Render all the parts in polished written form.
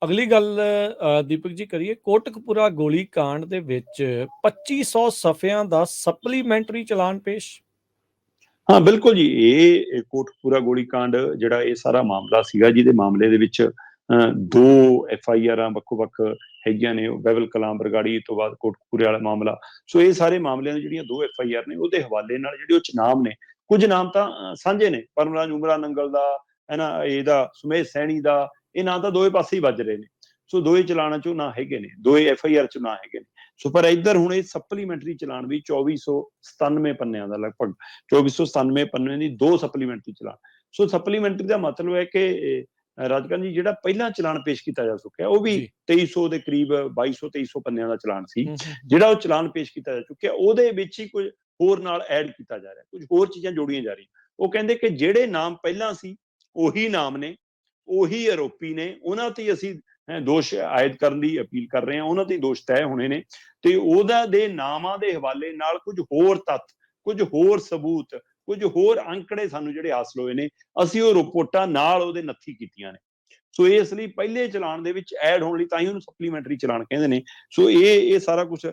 ਅਗਲੀ ਗੱਲ ਦੀਪਕ ਜੀ ਕਰੀਏ। ਕੋਟਕਪੂਰਾ ਗੋਲੀकांड ਦੇ ਵਿੱਚ 2500 ਸਫ਼ਿਆਂ ਦਾ ਸਪਲੀਮੈਂਟਰੀ ਚਲਾਨ ਪੇਸ਼। ਹਾਂ ਬਿਲਕੁਲ ਜੀ, ਇਹ ਕੋਟਕਪੂਰਾ ਗੋਲੀकांड ਜਿਹੜਾ ਇਹ ਸਾਰਾ ਮਾਮਲਾ ਸੀਗਾ, ਜਿਹਦੇ ਮਾਮਲੇ ਦੇ ਵਿੱਚ 2 FIR ਵੱਖੋ ਵੱਖ ਹੈਗੀਆਂ ਨੇ। ਬਹਿਬਲ ਕਲਾਂ ਬਰਗਾੜੀ ਤੋਂ ਬਾਅਦ ਕੋਟਕਪੂਰੇ ਵਾਲਾ ਮਾਮਲਾ। ਸੋ ਇਹ ਸਾਰੇ ਮਾਮਲਿਆਂ ਦੀ ਜਿਹੜੀਆਂ 2 FIR ਨੇ, ਉਹਦੇ ਹਵਾਲੇ ਨਾਲ ਜਿਹੜੇ ਉਹ 'ਚ ਨਾਮ ਨੇ, ਕੁਝ ਨਾਮ ਤਾਂ ਸਾਂਝੇ ਨੇ। ਪਰਮਰਾਜ ਉਮਰਾ ਨੰਗਲ ਦਾ, ਹੈ ਨਾ, ਇਹਦਾ ਸੁਮੇਧ ਸੈਣੀ ਦਾ, ਇਹ ਨਾਂ ਤਾਂ ਦੋਵੇਂ ਪਾਸੇ ਹੀ ਵੱਜ ਰਹੇ ਨੇ। ਸੋ ਦੋਏ ਚਲਾਨਾਂ 'ਚੋਂ ਨਾਂ ਹੈਗੇ ਨੇ, ਦੋਏ FIR 'ਚ ਨਾਂ ਹੈਗੇ ਨੇ। ਸੋ ਪਰ ਇੱਧਰ ਹੁਣ ਇਹ ਸਪਲੀਮੈਂਟਰੀ ਚਲਾਨ ਵੀ 2497 ਪੰਨਿਆਂ ਦਾ, ਲਗਭਗ 2497 ਪੰਨਿਆਂ ਦੀ 2 ਸਪਲੀਮੈਂਟਰੀ ਚਲਾਨ। ਸੋ ਸਪਲੀਮੈਂਟਰੀ ਦਾ ਮਤਲਬ ਹੈ ਕਿ ਰਾਜਕਰਨ ਜੀ, ਜਿਹੜਾ ਪਹਿਲਾਂ ਚਲਾਨ ਪੇਸ਼ ਕੀਤਾ ਜਾ ਚੁੱਕਿਆ ਉਹ ਵੀ 2300 ਦੇ ਕਰੀਬ, 2200-2300 ਪੰਨਿਆਂ ਦਾ ਚਲਾਨ ਸੀ। ਜਿਹੜਾ ਉਹ ਚਲਾਨ ਪੇਸ਼ ਕੀਤਾ ਜਾ ਚੁੱਕਿਆ, ਉਹਦੇ ਵਿੱਚ ਹੀ ਕੁਝ ਹੋਰ ਨਾਲ ਐਡ ਕੀਤਾ ਜਾ ਰਿਹਾ, ਕੁਝ ਹੋਰ ਚੀਜ਼ਾਂ ਜੋੜੀਆਂ ਜਾ ਰਹੀਆਂ। ਉਹ ਕਹਿੰਦੇ ਕਿ ਜਿਹੜੇ ਨਾਮ ਪਹਿਲਾਂ ਸੀ ਉਹੀ ਨਾਮ ਨੇ, ਉਹੀ ਆਰੋਪੀ ਨੇ, ਉਹਨਾਂ ਤੇ ਅਸੀਂ ਦੋਸ਼ ਆਇਦ ਕਰਨ ਦੀ ਅਪੀਲ ਕਰ ਰਹੇ ਹਾਂ, ਉਹਨਾਂ ਤੇ ਦੋਸ਼ ਤੈਅ ਹੋਣੇ ਨੇ। ਤੇ ਉਹਦਾ ਦੇ ਨਾਮਾਂ ਦੇ ਹਵਾਲੇ ਨਾਲ ਕੁਝ ਹੋਰ ਤੱਥ, ਕੁਝ ਹੋਰ ਸਬੂਤ, ਕੁਝ ਹੋਰ ਅੰਕੜੇ ਸਾਨੂੰ ਜਿਹੜੇ ਹਾਸਲ ਹੋਏ ਨੇ, ਅਸੀਂ ਉਹ ਰਿਪੋਰਟਾਂ ਨਾਲ ਉਹਦੇ ਨੱਥੀ ਕੀਤੀਆਂ ਨੇ। ਸੋ ਇਸ ਲਈ ਪਹਿਲੇ ਚਲਾਨ ਦੇ ਵਿੱਚ ਐਡ ਹੋਣ ਲਈ ਤਾਂ ਹੀ ਉਹਨੂੰ ਸਪਲੀਮੈਂਟਰੀ ਚਲਾਨ ਕਹਿੰਦੇ ਨੇ। ਸੋ ਇਹ ਸਾਰਾ ਕੁਝ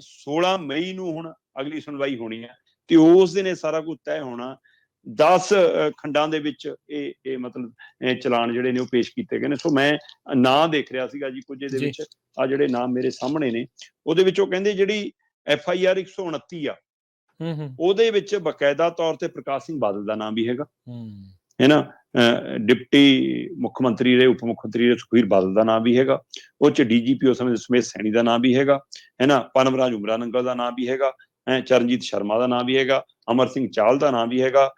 16 ਮਈ ਨੂੰ ਹੁਣ ਅਗਲੀ ਸੁਣਵਾਈ ਹੋਣੀ ਹੈ ਤੇ ਉਸ ਦਿਨ ਇਹ ਸਾਰਾ ਕੁਝ ਤੈਅ ਹੋਣਾ। 10 ਖੰਡਾਂ ਦੇ ਵਿੱਚ ਇਹ ਮਤਲਬ ਚਲਾਨ ਜਿਹੜੇ ਨੇ ਉਹ ਪੇਸ਼ ਕੀਤੇ ਗਏ ਨੇ। ਸੋ ਮੈਂ ਨਾਂ ਦੇਖ ਰਿਹਾ ਸੀਗਾ ਜੀ ਕੁਝ ਇਹਦੇ ਵਿੱਚ, ਆ ਜਿਹੜੇ ਨਾਮ ਮੇਰੇ ਸਾਹਮਣੇ ਨੇ, ਉਹਦੇ ਵਿੱਚ ਉਹ ਕਹਿੰਦੇ ਜਿਹੜੀ FIR 129 ਆ, ਉਹਦੇ ਵਿੱਚ ਬਕਾਇਦਾ ਤੌਰ ਤੇ ਪ੍ਰਕਾਸ਼ ਸਿੰਘ ਬਾਦਲ ਦਾ ਨਾਮ ਵੀ ਹੈਗਾ, ਹੈ ਨਾ। ਡਿਪਟੀ ਮੁੱਖ ਮੰਤਰੀ ਰਹੇ, ਉਪ ਮੁੱਖ ਮੰਤਰੀ ਰਹੇ ਸੁਖਬੀਰ ਬਾਦਲ ਦਾ ਨਾਮ ਵੀ ਹੈਗਾ। ਉਹ 'ਚ DGP ਉਸ ਸਮੇਂ ਸੁਮੇਧ ਸੈਣੀ ਦਾ ਨਾਮ ਵੀ ਹੈਗਾ, ਹੈ ਨਾ। ਪਰਮਰਾਜ ਉਮਰਾ ਨੰਗਲ ਦਾ ਨਾਮ ਵੀ ਹੈਗਾ, ਚਰਨਜੀਤ ਸ਼ਰਮਾ ਦਾ ਨਾਮ ਵੀ ਹੈਗਾ, ਅਮਰ ਸਿੰਘ ਚਾਹਲ ਦਾ ਨਾਮ ਵੀ ਹੈਗਾ,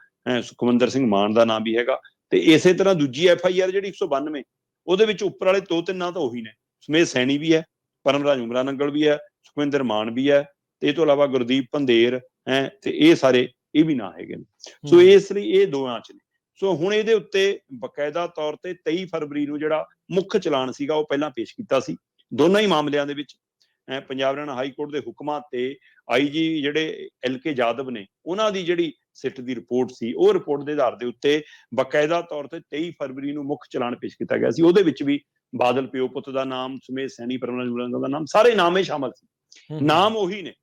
ਸੁਖਵਿੰਦਰ ਸਿੰਘ ਮਾਨ ਦਾ ਨਾਮ ਵੀ ਹੈਗਾ। ਤੇ ਇਸੇ ਤਰ੍ਹਾਂ ਦੂਜੀ FIR ਜਿਹੜੀ 192, ਉਹਦੇ ਵਿੱਚ ਉੱਪਰ ਵਾਲੇ 2-3 ਨਾਂ ਤਾਂ ਉਹੀ ਨੇ। ਸੁਮੇਧ ਸੈਣੀ ਵੀ ਹੈ, ਪਰਮਰਾਜ ਉਮਰਾ ਨੰਗਲ ਵੀ ਹੈ, ਸੁਖਵਿੰਦਰ ਮਾਨ ਵੀ ਹੈ, ਤੇ ਇਹ ਤੋਂ ਇਲਾਵਾ ਗੁਰਦੀਪ ਪੰਧੇਰ ਹੈ, ਤੇ ਇਹ ਸਾਰੇ ਇਹ ਵੀ ਨਾਂ ਹੈਗੇ ਨੇ। ਸੋ ਇਸ ਲਈ ਇਹ ਦੋਆਂ 'ਚ ਨੇ। ਸੋ ਹੁਣ ਇਹਦੇ ਉੱਤੇ ਬਕਾਇਦਾ ਤੌਰ ਤੇ 23 ਫਰਵਰੀ ਨੂੰ ਜਿਹੜਾ ਮੁੱਖ ਚਲਾਨ ਸੀਗਾ ਉਹ ਪਹਿਲਾਂ ਪੇਸ਼ ਕੀਤਾ ਸੀ। ਦੋਨਾਂ ਹੀ ਮਾਮਲਿਆਂ ਦੇ ਵਿੱਚ ਪੰਜਾਬ ਹਰਿਆਣਾ ਹਾਈ ਕੋਰਟ ਦੇ ਹੁਕਮਾਂ ਤੇ IG ਜਿਹੜੇ LK ਯਾਦਵ ਨੇ, ਉਹਨਾਂ ਦੀ ਜਿਹੜੀ ਸਿੱਟ ਦੀ ਰਿਪੋਰਟ ਸੀ, ਉਹ ਰਿਪੋਰਟ ਦੇ ਆਧਾਰ ਦੇ ਉੱਤੇ ਬਕਾਇਦਾ ਤੌਰ ਤੇ 23 ਫਰਵਰੀ ਨੂੰ ਮੁੱਖ ਚਲਾਨ ਪੇਸ਼ ਕੀਤਾ ਗਿਆ ਸੀ। ਉਹਦੇ ਵਿੱਚ ਵੀ ਬਾਦਲ ਪਿਓ ਪੁੱਤ ਦਾ ਨਾਮ, ਸੁਮੇਧ ਸੈਣੀ, ਪਰਮਰਾਜ ਉਮਰਾ ਦਾ ਨਾਮ, ਸਾਰੇ ਨਾਮ ਹੀ ਸ਼ਾਮਲ ਸੀ, ਨਾਮ ਉਹੀ ਨੇ।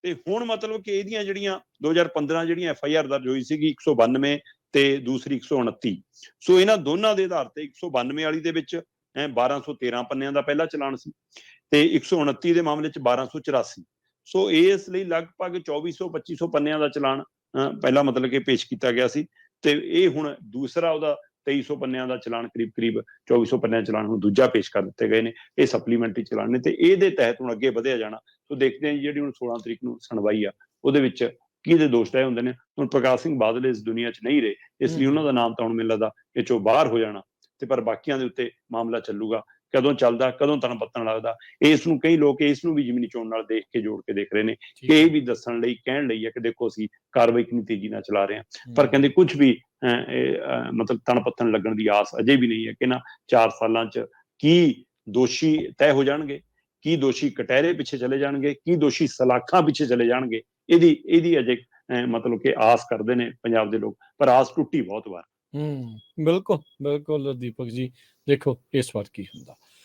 ਤੇ ਹੁਣ ਮਤਲਬ ਕਿ ਇਹਦੀਆਂ ਜਿਹੜੀਆਂ 2015 ਜਿਹੜੀਆਂ FIR ਦਰਜ ਹੋਈ ਸੀਗੀ 192 ਤੇ ਦੂਸਰੀ 129, ਸੋ ਇਹਨਾਂ ਦੋਨਾਂ ਦੇ ਆਧਾਰ ਤੇ 192 ਵਾਲੀ ਦੇ ਵਿੱਚ 1213 ਪੰਨਿਆਂ ਦਾ ਪਹਿਲਾ ਚਲਾਨ ਸੀ ਤੇ 129 ਦੇ ਮਾਮਲੇ 'ਚ 1284। ਸੋ ਇਸ ਲਈ ਲਗਭਗ 2400-2500 ਪੰਨਿਆਂ ਦਾ ਚਲਾਨ ਪਹਿਲਾਂ ਮਤਲਬ ਕਿ ਪੇਸ਼ ਕੀਤਾ ਗਿਆ ਸੀ, ਤੇ ਇਹ ਹੁਣ ਦੂਸਰਾ ਉਹਦਾ 2300 ਪੰਨਿਆਂ ਦਾ ਚਲਾਨ, ਕਰੀਬ 2400 ਪੰਨਿਆਂ ਦਾ ਚਲਾਨ ਹੁਣ ਦੂਜਾ ਪੇਸ਼ ਕਰ ਦਿੱਤੇ ਗਏ ਨੇ। ਇਹ ਸਪਲੀਮੈਂਟਰੀ ਚਲਾਨ ਨੇ ਤੇ ਇਹਦੇ ਤਹਿਤ ਹੁਣ ਅੱਗੇ ਵਧਿਆ ਜਾਣਾ। ਸੋ ਦੇਖਦੇ ਹਾਂ ਜਿਹੜੀ ਹੁਣ 16 ਤਰੀਕ ਨੂੰ ਸੁਣਵਾਈ ਆ, ਉਹਦੇ ਵਿੱਚ ਕਿਹਦੇ ਦੋਸ਼ ਤੈਅ ਹੁੰਦੇ ਨੇ। ਹੁਣ ਪ੍ਰਕਾਸ਼ ਸਿੰਘ ਬਾਦਲ ਇਸ ਦੁਨੀਆ 'ਚ ਨਹੀਂ ਰਹੇ, ਇਸ ਲਈ ਉਹਨਾਂ ਦਾ ਨਾਮ ਤਾਂ ਹੁਣ ਮੈਨੂੰ ਲੱਗਦਾ ਇਹ 'ਚੋਂ ਬਾਹਰ ਹੋ ਜਾਣਾ, ਤੇ ਪਰ ਬਾਕੀਆਂ ਦੇ ਉੱਤੇ ਮਾਮਲਾ ਚੱਲੂਗਾ। ਕਦੋਂ ਚੱਲਦਾ, ਕਦੋਂ ਤਣ ਪੱਤਣ ਲੱਗਦਾ, ਇਸ ਨੂੰ ਕਈ ਲੋਕ ਇਸ ਨੂੰ ਵੀ ਜ਼ਮੀਨੀ ਚੋਣ ਨਾਲ ਦੇਖ ਕੇ ਜੋੜ ਕੇ ਦੇਖ ਰਹੇ ਨੇ ਕਿ ਇਹ ਵੀ ਦੱਸਣ ਲਈ, ਕਹਿਣ ਲਈ ਹੈ ਕਿ ਦੇਖੋ ਅਸੀਂ ਕਾਰਵਾਈ ਕਿੰਨੀ ਤੇਜ਼ੀ ਨਾਲ ਚਲਾ ਰਹੇ ਹਾਂ। ਪਰ ਕਹਿੰਦੇ ਕੁਝ ਵੀ ਮਤਲਬ ਤਣ ਪੱਤਣ ਲੱਗਣ ਦੀ ਆਸ ਅਜੇ ਵੀ ਨਹੀਂ ਹੈ ਕਿ ਇਹਨਾਂ 4 ਸਾਲਾਂ 'ਚ ਕੀ ਦੋਸ਼ੀ ਤੈਅ ਹੋ ਜਾਣਗੇ, ਕੀ ਦੋਸ਼ੀ ਕਟਹਿਰੇ ਪਿੱਛੇ ਚਲੇ ਜਾਣਗੇ, ਕੀ ਦੋਸ਼ੀ ਸਲਾਖਾਂ ਪਿੱਛੇ ਚਲੇ ਜਾਣਗੇ। ਇਹਦੀ ਅਜੇ ਮਤਲਬ ਕਿ ਆਸ ਕਰਦੇ ਨੇ ਪੰਜਾਬ ਦੇ ਲੋਕ, ਪਰ ਆਸ ਟੁੱਟੀ ਬਹੁਤ ਵਾਰ। ਬਿਲਕੁਲ ਬਿਲਕੁਲ ਦੀਪਕ ਜੀ, ਦੇਖੋ ਇਸ ਵਾਰ ਕੀ ਹੁੰਦਾ।